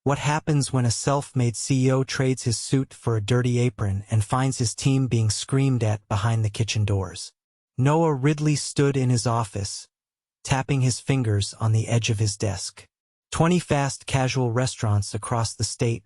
What happens when a self-made CEO trades his suit for a dirty apron and finds his team being screamed at behind the kitchen doors? Noah Ridley stood in his office, tapping his fingers on the edge of his desk. 20 fast casual restaurants across the state,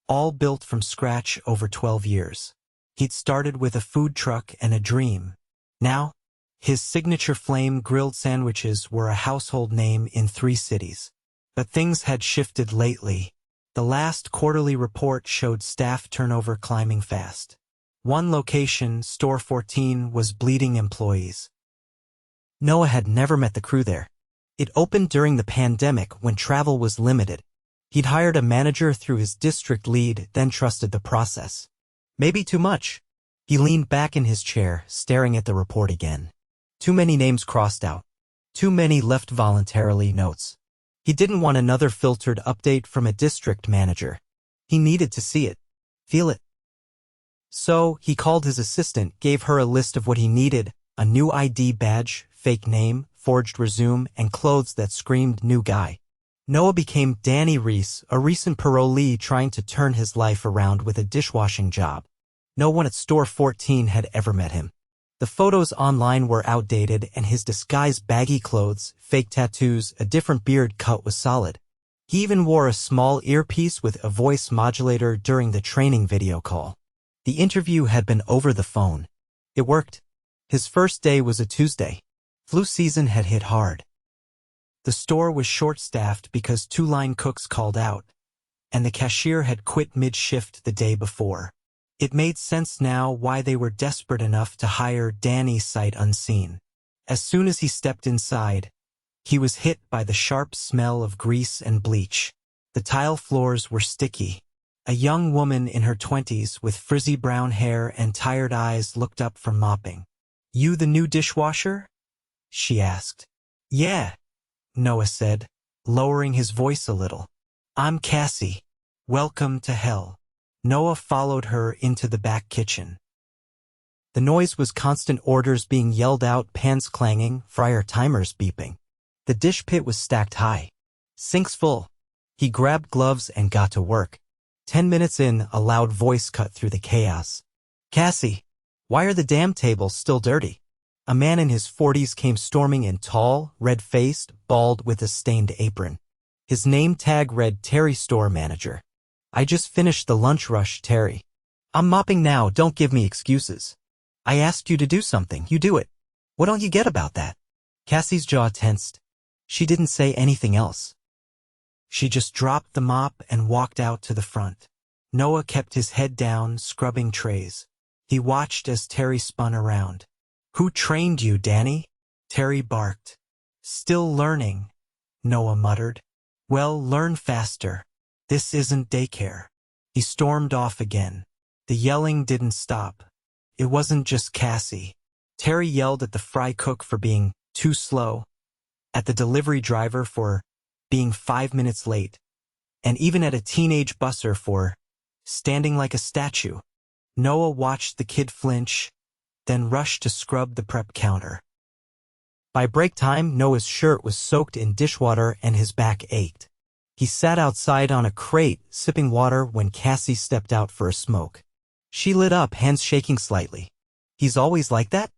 all built from scratch over 12 years. He'd started with a food truck and a dream. Now, his signature flame-grilled sandwiches were a household name in 3 cities. But things had shifted lately. The last quarterly report showed staff turnover climbing fast. One location, Store 14, was bleeding employees. Noah had never met the crew there. It opened during the pandemic when travel was limited. He'd hired a manager through his district lead, then trusted the process. Maybe too much. He leaned back in his chair, staring at the report again. Too many names crossed out. Too many left voluntarily notes. He didn't want another filtered update from a district manager. He needed to see it, feel it. So, he called his assistant, gave her a list of what he needed: a new ID badge, fake name, forged resume, and clothes that screamed new guy. Noah became Danny Reese, a recent parolee trying to turn his life around with a dishwashing job. No one at Store 14 had ever met him. The photos online were outdated, and his disguise baggy clothes, fake tattoos, a different beard cut was solid. He even wore a small earpiece with a voice modulator during the training video call. The interview had been over the phone. It worked. His first day was a Tuesday. Flu season had hit hard. The store was short-staffed because 2 line cooks called out, and the cashier had quit mid-shift the day before. It made sense now why they were desperate enough to hire Danny sight unseen. As soon as he stepped inside, he was hit by the sharp smell of grease and bleach. The tile floors were sticky. A young woman in her 20s with frizzy brown hair and tired eyes looked up from mopping. "You the new dishwasher?" she asked. "Yeah," Noah said, lowering his voice a little. "I'm Cassie. Welcome to hell." Noah followed her into the back kitchen. The noise was constant orders being yelled out, pans clanging, fryer timers beeping. The dish pit was stacked high. Sinks full. He grabbed gloves and got to work. 10 minutes in, a loud voice cut through the chaos. "Cassie, why are the damn tables still dirty?" A man in his 40s came storming in, tall, red-faced, bald, with a stained apron. His name tag read Terry, store manager. "I just finished the lunch rush, Terry. I'm mopping now, don't give me excuses. I asked you to do something, you do it. What don't you get about that?" Cassie's jaw tensed. She didn't say anything else. She just dropped the mop and walked out to the front. Noah kept his head down, scrubbing trays. He watched as Terry spun around. "Who trained you, Danny?" Terry barked. "Still learning," Noah muttered. "Well, learn faster. This isn't daycare." He stormed off again. The yelling didn't stop. It wasn't just Cassie. Terry yelled at the fry cook for being too slow, at the delivery driver for being 5 minutes late, and even at a teenage busser for standing like a statue. Noah watched the kid flinch, then rushed to scrub the prep counter. By break time, Noah's shirt was soaked in dishwater and his back ached. He sat outside on a crate, sipping water, when Cassie stepped out for a smoke. She lit up, hands shaking slightly. "He's always like that?"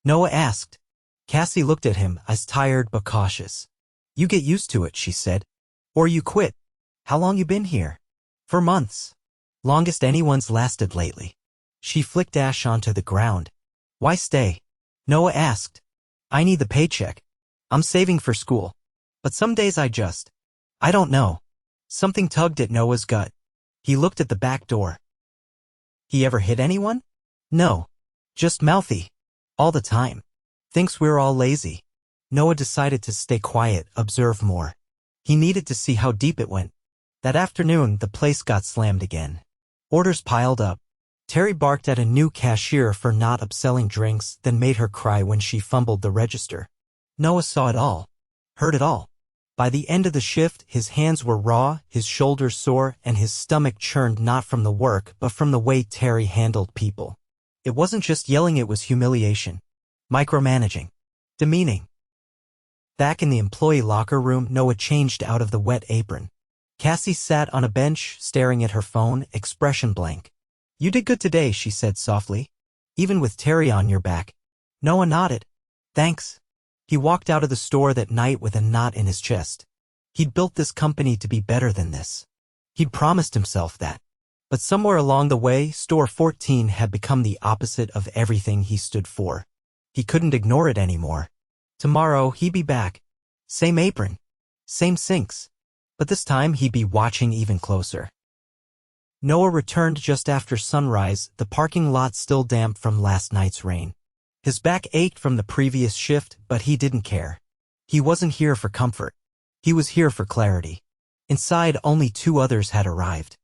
Noah asked. Cassie looked at him, as tired but cautious. "You get used to it," she said. "Or you quit." "How long you been here?" "For months. Longest anyone's lasted lately." She flicked ash onto the ground. "Why stay?" Noah asked. "I need the paycheck. I'm saving for school. But some days I don't know." Something tugged at Noah's gut. He looked at the back door. "He ever hit anyone?" "No. Just mouthy. All the time. Thinks we're all lazy." Noah decided to stay quiet, observe more. He needed to see how deep it went. That afternoon, the place got slammed again. Orders piled up. Terry barked at a new cashier for not upselling drinks, then made her cry when she fumbled the register. Noah saw it all. Heard it all. By the end of the shift, his hands were raw, his shoulders sore, and his stomach churned, not from the work, but from the way Terry handled people. It wasn't just yelling, it was humiliation. Micromanaging. Demeaning. Back in the employee locker room, Noah changed out of the wet apron. Cassie sat on a bench, staring at her phone, expression blank. "You did good today," she said softly. "Even with Terry on your back." Noah nodded. "Thanks." He walked out of the store that night with a knot in his chest. He'd built this company to be better than this. He'd promised himself that. But somewhere along the way, Store 14 had become the opposite of everything he stood for. He couldn't ignore it anymore. Tomorrow, he'd be back. Same apron. Same sinks. But this time, he'd be watching even closer. Noah returned just after sunrise, the parking lot still damp from last night's rain. His back ached from the previous shift, but he didn't care. He wasn't here for comfort. He was here for clarity. Inside, only 2 others had arrived.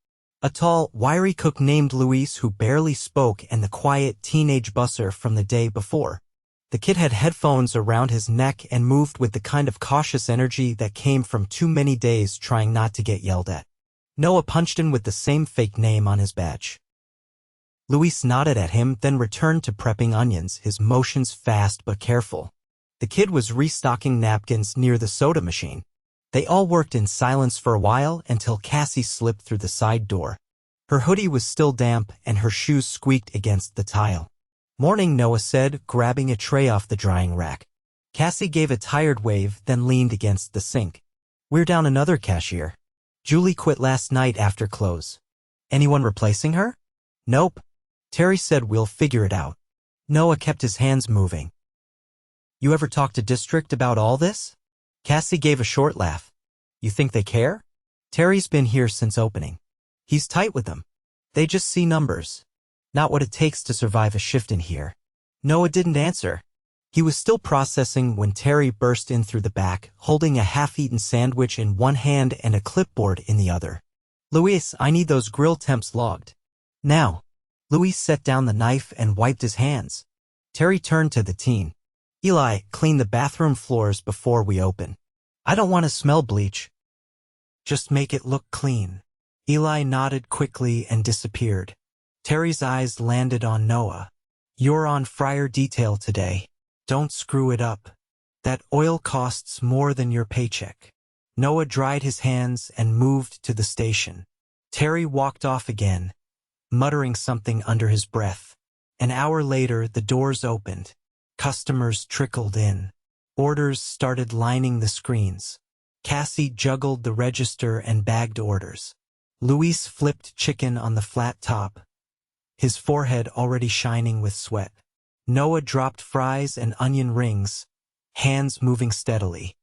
A tall, wiry cook named Luis who barely spoke and the quiet teenage busser from the day before. The kid had headphones around his neck and moved with the kind of cautious energy that came from too many days trying not to get yelled at. Noah punched in with the same fake name on his badge. Luis nodded at him, then returned to prepping onions, his motions fast but careful. The kid was restocking napkins near the soda machine. They all worked in silence for a while until Cassie slipped through the side door. Her hoodie was still damp and her shoes squeaked against the tile. "Morning," Noah said, grabbing a tray off the drying rack. Cassie gave a tired wave, then leaned against the sink. "We're down another cashier. Julie quit last night after close." "Anyone replacing her?" "Nope. Terry said we'll figure it out." Noah kept his hands moving. "You ever talk to District about all this?" Cassie gave a short laugh. "You think they care?" "Terry's been here since opening. He's tight with them. They just see numbers. Not what it takes to survive a shift in here." Noah didn't answer. He was still processing when Terry burst in through the back, holding a half-eaten sandwich in one hand and a clipboard in the other. "Luis, I need those grill temps logged. Now." Luis set down the knife and wiped his hands. Terry turned to the teen. "Eli, clean the bathroom floors before we open. I don't want to smell bleach. Just make it look clean." Eli nodded quickly and disappeared. Terry's eyes landed on Noah. "You're on fryer detail today. Don't screw it up. That oil costs more than your paycheck." Noah dried his hands and moved to the station. Terry walked off again, muttering something under his breath. An hour later, the doors opened. Customers trickled in. Orders started lining the screens. Cassie juggled the register and bagged orders. Luis flipped chicken on the flat top, his forehead already shining with sweat. Noah dropped fries and onion rings, hands moving steadily.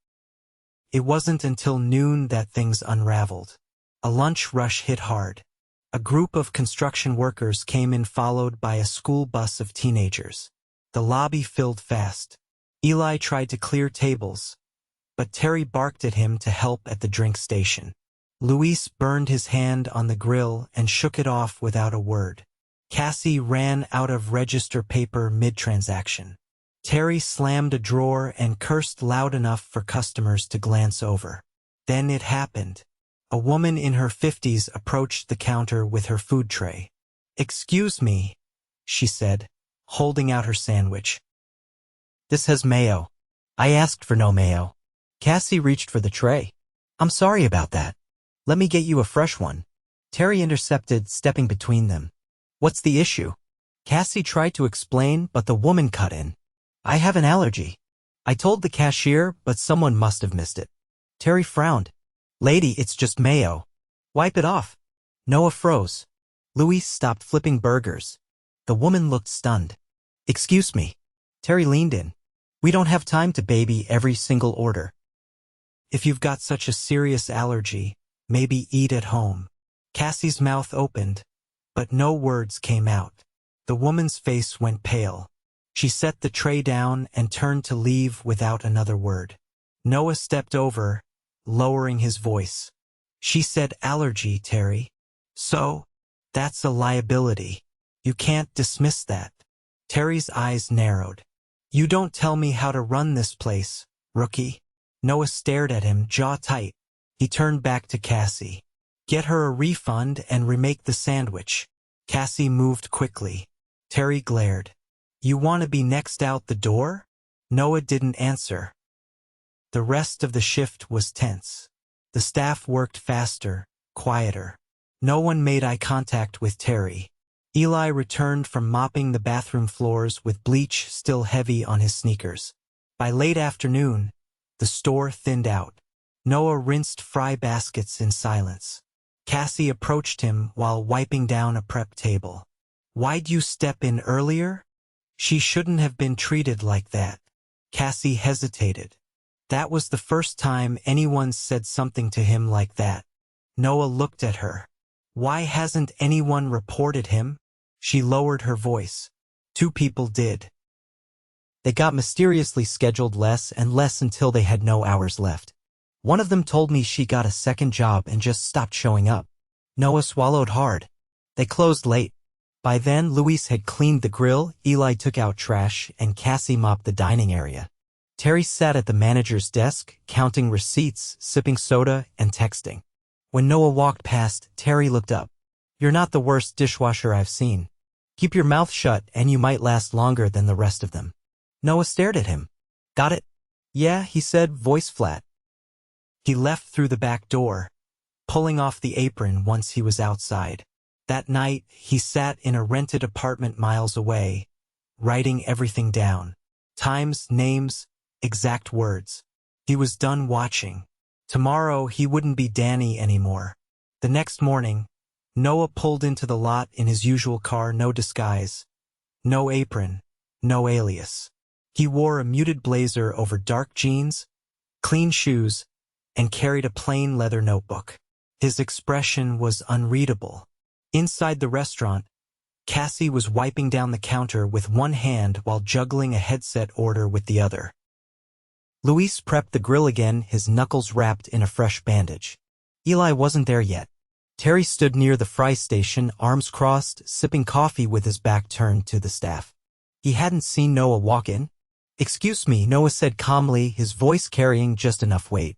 It wasn't until noon that things unraveled. A lunch rush hit hard. A group of construction workers came in, followed by a school bus of teenagers. The lobby filled fast. Eli tried to clear tables, but Terry barked at him to help at the drink station. Luis burned his hand on the grill and shook it off without a word. Cassie ran out of register paper mid-transaction. Terry slammed a drawer and cursed loud enough for customers to glance over. Then it happened. A woman in her 50s approached the counter with her food tray. "Excuse me," she said, holding out her sandwich. "This has mayo. I asked for no mayo." Cassie reached for the tray. "I'm sorry about that. Let me get you a fresh one." Terry intercepted, stepping between them. "What's the issue?" Cassie tried to explain, but the woman cut in. "I have an allergy. I told the cashier, but someone must have missed it." Terry frowned. "Lady, it's just mayo. Wipe it off." Noah froze. Luis stopped flipping burgers. The woman looked stunned. "Excuse me." Terry leaned in. "We don't have time to baby every single order. If you've got such a serious allergy, maybe eat at home." Cassie's mouth opened, but no words came out. The woman's face went pale. She set the tray down and turned to leave without another word. Noah stepped over, lowering his voice. "She said allergy, Terry. So, that's a liability. You can't dismiss that." Terry's eyes narrowed. "You don't tell me how to run this place, rookie." Noah stared at him, jaw tight. He turned back to Cassie. "Get her a refund and remake the sandwich." Cassie moved quickly. Terry glared. "You want to be next out the door?" Noah didn't answer. The rest of the shift was tense. The staff worked faster, quieter. No one made eye contact with Terry. Eli returned from mopping the bathroom floors with bleach still heavy on his sneakers. By late afternoon, the store thinned out. Noah rinsed fry baskets in silence. Cassie approached him while wiping down a prep table. "Why'd you step in earlier? She shouldn't have been treated like that." Cassie hesitated. That was the first time anyone said something to him like that. Noah looked at her. "Why hasn't anyone reported him?" She lowered her voice. "Two people did. They got mysteriously scheduled less and less until they had no hours left. One of them told me she got a second job and just stopped showing up." Noah swallowed hard. "They closed late." By then, Luis had cleaned the grill, Eli took out trash, and Cassie mopped the dining area. Terry sat at the manager's desk, counting receipts, sipping soda, and texting. When Noah walked past, Terry looked up. "You're not the worst dishwasher I've seen. Keep your mouth shut and you might last longer than the rest of them." Noah stared at him. "Got it?" "Yeah," he said, voice flat. He left through the back door, pulling off the apron once he was outside. That night, he sat in a rented apartment miles away, writing everything down. Times, names, exact words. He was done watching. Tomorrow, he wouldn't be Danny anymore. The next morning, Noah pulled into the lot in his usual car, no disguise, no apron, no alias. He wore a muted blazer over dark jeans, clean shoes, and carried a plain leather notebook. His expression was unreadable. Inside the restaurant, Cassie was wiping down the counter with one hand while juggling a headset order with the other. Luis prepped the grill again, his knuckles wrapped in a fresh bandage. Eli wasn't there yet. Terry stood near the fry station, arms crossed, sipping coffee with his back turned to the staff. He hadn't seen Noah walk in. "Excuse me," Noah said calmly, his voice carrying just enough weight.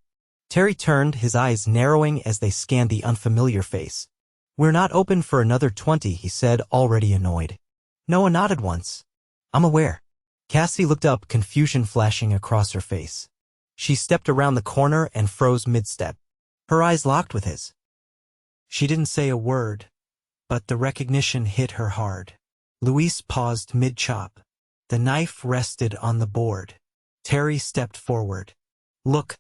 Terry turned, his eyes narrowing as they scanned the unfamiliar face. "We're not open for another 20, he said, already annoyed. Noah nodded once. "I'm aware." Cassie looked up, confusion flashing across her face. She stepped around the corner and froze mid-step. Her eyes locked with his. She didn't say a word, but the recognition hit her hard. Luis paused mid-chop. The knife rested on the board. Terry stepped forward. "Look,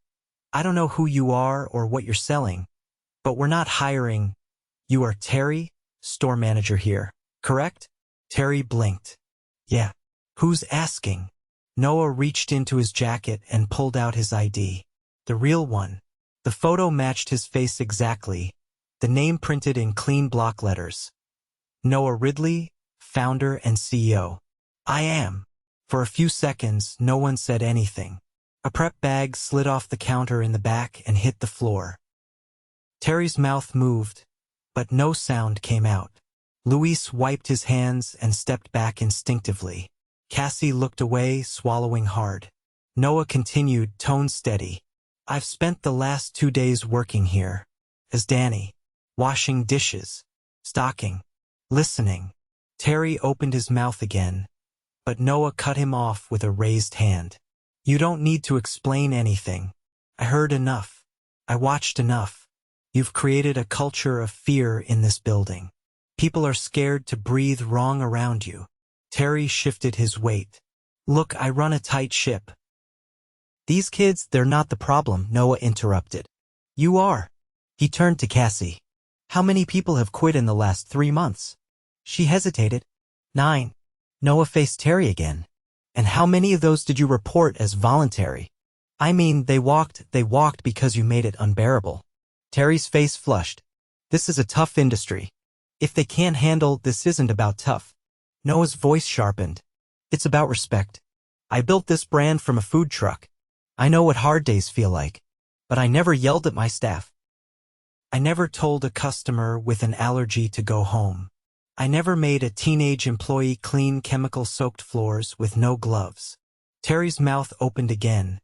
I don't know who you are or what you're selling, but we're not hiring. You are Terry, store manager here, correct?" Terry blinked. "Yeah." "Who's asking?" Noah reached into his jacket and pulled out his ID. The real one. The photo matched his face exactly, the name printed in clean block letters. Noah Ridley, founder and CEO. "I am." For a few seconds, no one said anything. A prep bag slid off the counter in the back and hit the floor. Terry's mouth moved, but no sound came out. Luis wiped his hands and stepped back instinctively. Cassie looked away, swallowing hard. Noah continued, tone steady. "I've spent the last 2 days working here, as Danny, washing dishes, stocking, listening." Terry opened his mouth again, but Noah cut him off with a raised hand. "You don't need to explain anything. I heard enough. I watched enough. You've created a culture of fear in this building. People are scared to breathe wrong around you." Terry shifted his weight. "Look, I run a tight ship." "These kids, they're not the problem," Noah interrupted. "You are." He turned to Cassie. "How many people have quit in the last 3 months?" She hesitated. 9. Noah faced Terry again. "And how many of those did you report as voluntary?" "I mean, they walked because you made it unbearable." Terry's face flushed. "This is a tough industry. If they can't handle, this isn't about tough." Noah's voice sharpened. "It's about respect. I built this brand from a food truck. I know what hard days feel like. But I never yelled at my staff. I never told a customer with an allergy to go home. I never made a teenage employee clean chemical-soaked floors with no gloves." Terry's mouth opened again,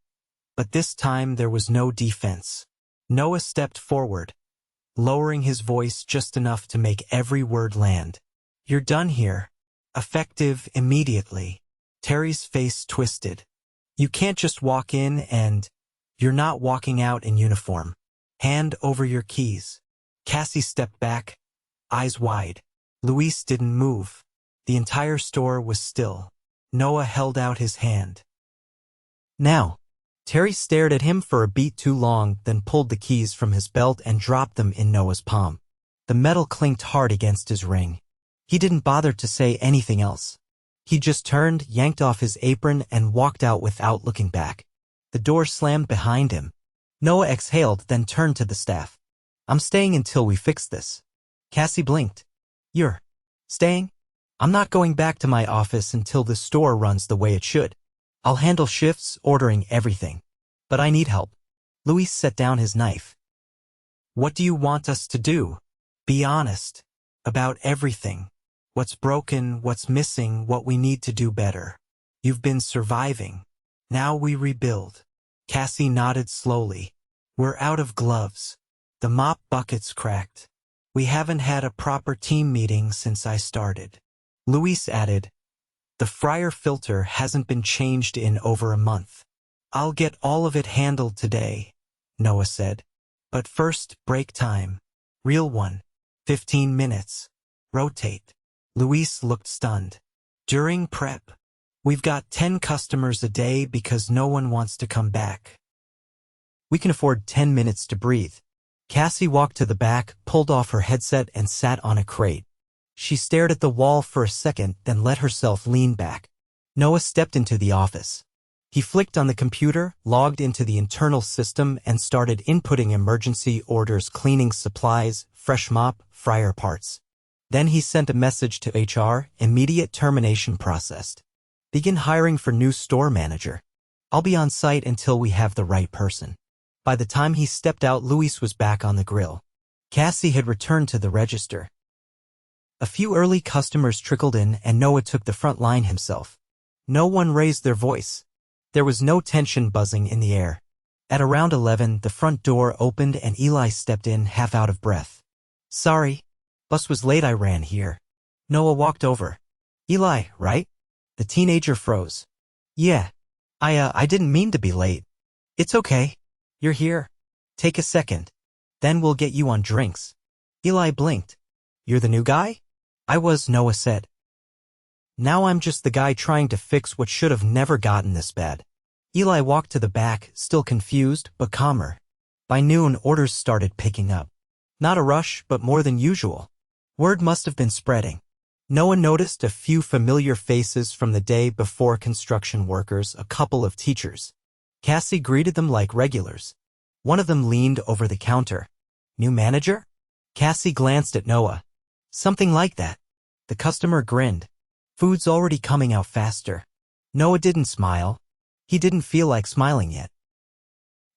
but this time there was no defense. Noah stepped forward, lowering his voice just enough to make every word land. "You're done here. Effective immediately." Terry's face twisted. "You can't just walk in and you're not walking out in uniform." Hand over your keys. Cassie stepped back, eyes wide. Luis didn't move. The entire store was still. Noah held out his hand. Now. Terry stared at him for a beat too long, then pulled the keys from his belt and dropped them in Noah's palm. The metal clinked hard against his ring. He didn't bother to say anything else. He just turned, yanked off his apron, and walked out without looking back. The door slammed behind him. Noah exhaled, then turned to the staff. I'm staying until we fix this. Cassie blinked. You're staying? I'm not going back to my office until the store runs the way it should. I'll handle shifts, ordering everything. But I need help. Luis set down his knife. What do you want us to do? Be honest. About everything. What's broken, what's missing, what we need to do better. You've been surviving. Now we rebuild. Cassie nodded slowly. We're out of gloves. The mop bucket's cracked. We haven't had a proper team meeting since I started. Luis added, the fryer filter hasn't been changed in over a month. I'll get all of it handled today, Noah said. But first, break time. Real one. 15 minutes. Rotate. Luis looked stunned. During prep, we've got 10 customers a day because no one wants to come back. We can afford 10 minutes to breathe. Cassie walked to the back, pulled off her headset, and sat on a crate. She stared at the wall for a second, then let herself lean back. Noah stepped into the office. He flicked on the computer, logged into the internal system, and started inputting emergency orders, cleaning supplies, fresh mop, fryer parts. Then he sent a message to HR, immediate termination processed. Begin hiring for new store manager. I'll be on site until we have the right person. By the time he stepped out, Luis was back on the grill. Cassie had returned to the register. A few early customers trickled in, and Noah took the front line himself. No one raised their voice. There was no tension buzzing in the air. At around 11, the front door opened and Eli stepped in, half out of breath. Sorry. Bus was late, I ran here. Noah walked over. Eli, right? The teenager froze. Yeah. I didn't mean to be late. It's okay. You're here. Take a second. Then we'll get you on drinks. Eli blinked. You're the new guy? I was, Noah said. Now I'm just the guy trying to fix what should have never gotten this bad. Eli walked to the back, still confused, but calmer. By noon, orders started picking up. Not a rush, but more than usual. Word must have been spreading. Noah noticed a few familiar faces from the day before, construction workers, a couple of teachers. Cassie greeted them like regulars. One of them leaned over the counter. New manager? Cassie glanced at Noah. Something like that. The customer grinned. Food's already coming out faster. Noah didn't smile. He didn't feel like smiling yet.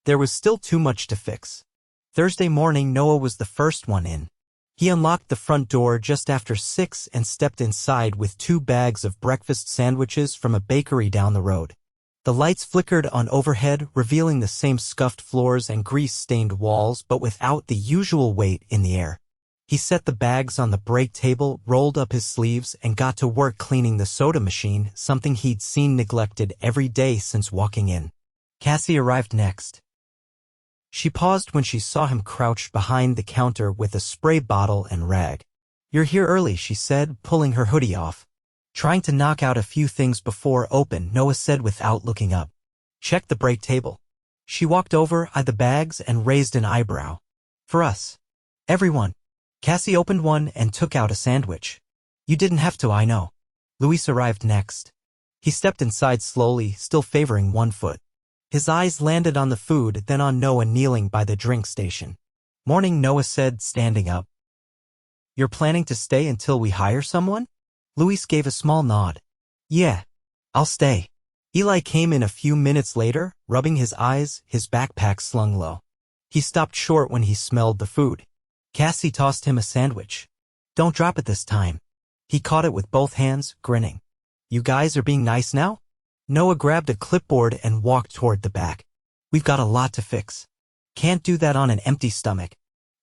There was still too much to fix. Thursday morning, Noah was the first one in. He unlocked the front door just after 6 and stepped inside with 2 bags of breakfast sandwiches from a bakery down the road. The lights flickered on overhead, revealing the same scuffed floors and grease-stained walls, but without the usual weight in the air. He set the bags on the break table, rolled up his sleeves, and got to work cleaning the soda machine, something he'd seen neglected every day since walking in. Cassie arrived next. She paused when she saw him crouched behind the counter with a spray bottle and rag. You're here early, she said, pulling her hoodie off. Trying to knock out a few things before open, Noah said without looking up. Check the break table. She walked over, eyed the bags, and raised an eyebrow. For us. Everyone. Cassie opened one and took out a sandwich. You didn't have to, I know. Luis arrived next. He stepped inside slowly, still favoring one foot. His eyes landed on the food, then on Noah kneeling by the drink station. Morning, Noah said, standing up. You're planning to stay until we hire someone? Luis gave a small nod. Yeah, I'll stay. Eli came in a few minutes later, rubbing his eyes, his backpack slung low. He stopped short when he smelled the food. Cassie tossed him a sandwich. Don't drop it this time. He caught it with both hands, grinning. You guys are being nice now? Noah grabbed a clipboard and walked toward the back. We've got a lot to fix. Can't do that on an empty stomach.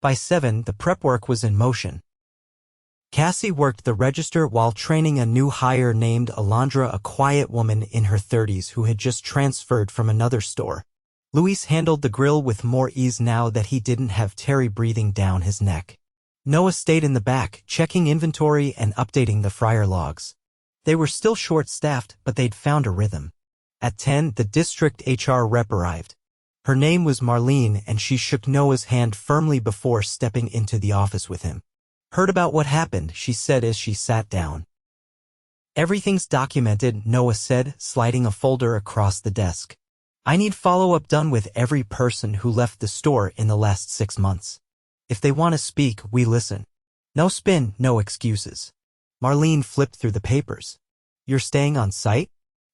By 7, the prep work was in motion. Cassie worked the register while training a new hire named Alondra, a quiet woman in her 30s who had just transferred from another store. Luis handled the grill with more ease now that he didn't have Terry breathing down his neck. Noah stayed in the back, checking inventory and updating the fryer logs. They were still short-staffed, but they'd found a rhythm. At 10, the district HR rep arrived. Her name was Marlene, and she shook Noah's hand firmly before stepping into the office with him. "Heard about what happened," she said as she sat down. "Everything's documented," Noah said, sliding a folder across the desk. "I need follow-up done with every person who left the store in the last 6 months. If they want to speak, we listen. No spin, no excuses." Marlene flipped through the papers. "You're staying on site?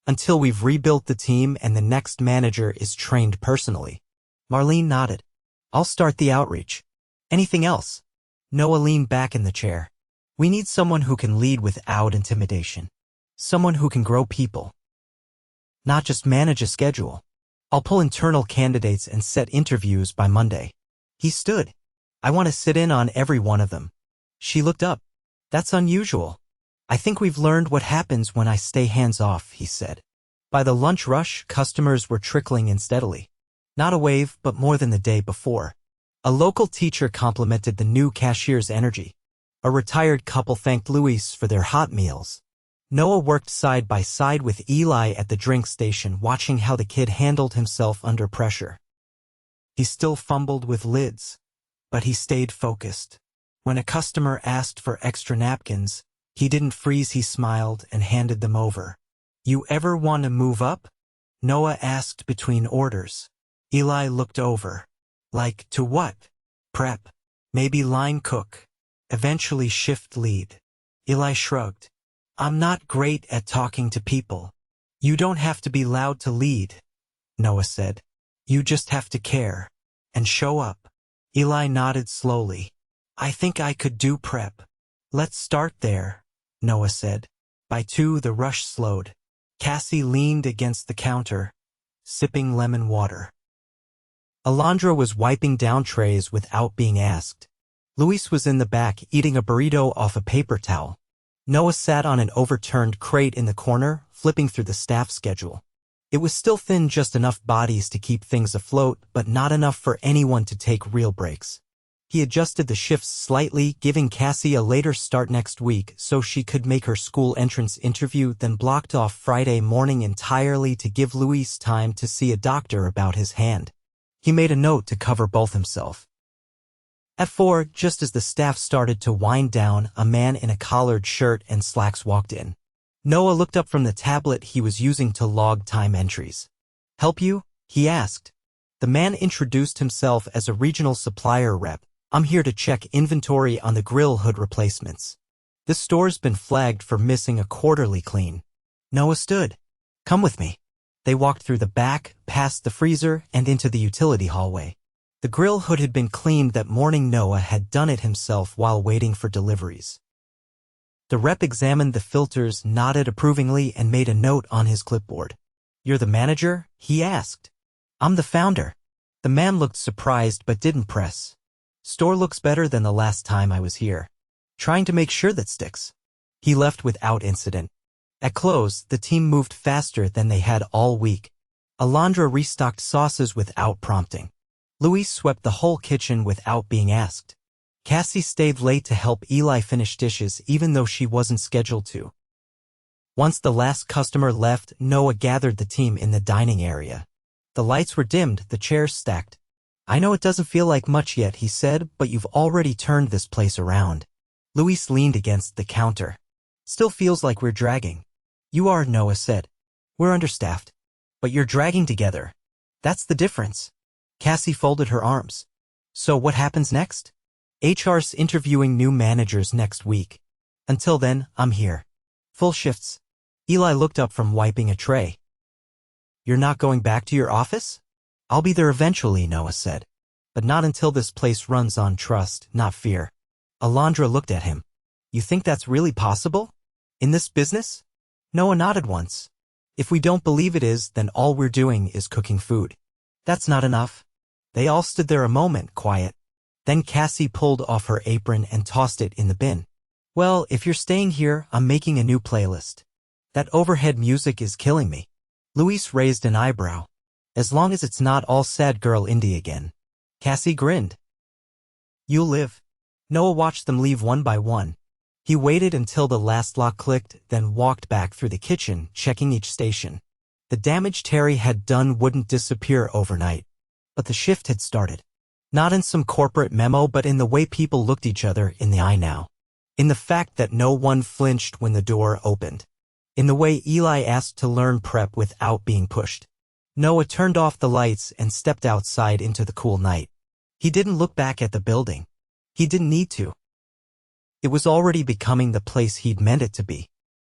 Until we've rebuilt the team and the next manager is trained personally." Marlene nodded. "I'll start the outreach. Anything else?" Noah leaned back in the chair. "We need someone who can lead without intimidation. Someone who can grow people. Not just manage a schedule. I'll pull internal candidates and set interviews by Monday." He stood. "I want to sit in on every one of them." She looked up. "That's unusual. I think we've learned what happens when I stay hands-off," he said. By the lunch rush, customers were trickling in steadily. Not a wave, but more than the day before. A local teacher complimented the new cashier's energy. A retired couple thanked Luis for their hot meals. Noah worked side by side with Eli at the drink station, watching how the kid handled himself under pressure. He still fumbled with lids, but he stayed focused. When a customer asked for extra napkins, he didn't freeze. He smiled and handed them over. "You ever want to move up?" Noah asked between orders. Eli looked over. "Like, to what?" "Prep. Maybe line cook. Eventually shift lead." Eli shrugged. "I'm not great at talking to people." "You don't have to be loud to lead," Noah said. "You just have to care. And show up." Eli nodded slowly. "I think I could do prep." "Let's start there," Noah said. By 2, the rush slowed. Cassie leaned against the counter, sipping lemon water. Alondra was wiping down trays without being asked. Luis was in the back eating a burrito off a paper towel. Noah sat on an overturned crate in the corner, flipping through the staff schedule. It was still thin, just enough bodies to keep things afloat, but not enough for anyone to take real breaks. He adjusted the shifts slightly, giving Cassie a later start next week so she could make her school entrance interview, then blocked off Friday morning entirely to give Luis time to see a doctor about his hand. He made a note to cover both himself. At 4, just as the staff started to wind down, a man in a collared shirt and slacks walked in. Noah looked up from the tablet he was using to log time entries. "Help you?" he asked. The man introduced himself as a regional supplier rep. "I'm here to check inventory on the grill hood replacements. This store's been flagged for missing a quarterly clean." Noah stood. "Come with me." They walked through the back, past the freezer, and into the utility hallway. The grill hood had been cleaned that morning. Noah had done it himself while waiting for deliveries. The rep examined the filters, nodded approvingly, and made a note on his clipboard. "You're the manager?" he asked. "I'm the founder." The man looked surprised but didn't press. "Store looks better than the last time I was here. Trying to make sure that sticks." He left without incident. At close, the team moved faster than they had all week. Alondra restocked sauces without prompting. Luis swept the whole kitchen without being asked. Cassie stayed late to help Eli finish dishes even though she wasn't scheduled to. Once the last customer left, Noah gathered the team in the dining area. The lights were dimmed, the chairs stacked. "I know it doesn't feel like much yet," he said, "but you've already turned this place around." Luis leaned against the counter. "Still feels like we're dragging." "You are," Noah said. "We're understaffed. But you're dragging together. That's the difference." Cassie folded her arms. "So what happens next?" "HR's interviewing new managers next week. Until then, I'm here. Full shifts." Eli looked up from wiping a tray. "You're not going back to your office?" "I'll be there eventually," Noah said. "But not until this place runs on trust, not fear." Alondra looked at him. "You think that's really possible? In this business?" Noah nodded once. "If we don't believe it is, then all we're doing is cooking food. That's not enough." They all stood there a moment, quiet. Then Cassie pulled off her apron and tossed it in the bin. "Well, if you're staying here, I'm making a new playlist. That overhead music is killing me." Luis raised an eyebrow. As long as it's not all sad girl Indy again. Cassie grinned. You'll live. Noah watched them leave one by one. He waited until the last lock clicked, then walked back through the kitchen, checking each station. The damage Terry had done wouldn't disappear overnight. But the shift had started. Not in some corporate memo, but in the way people looked each other in the eye now. In the fact that no one flinched when the door opened. In the way Eli asked to learn prep without being pushed. Noah turned off the lights and stepped outside into the cool night. He didn't look back at the building. He didn't need to. It was already becoming the place he'd meant it to be.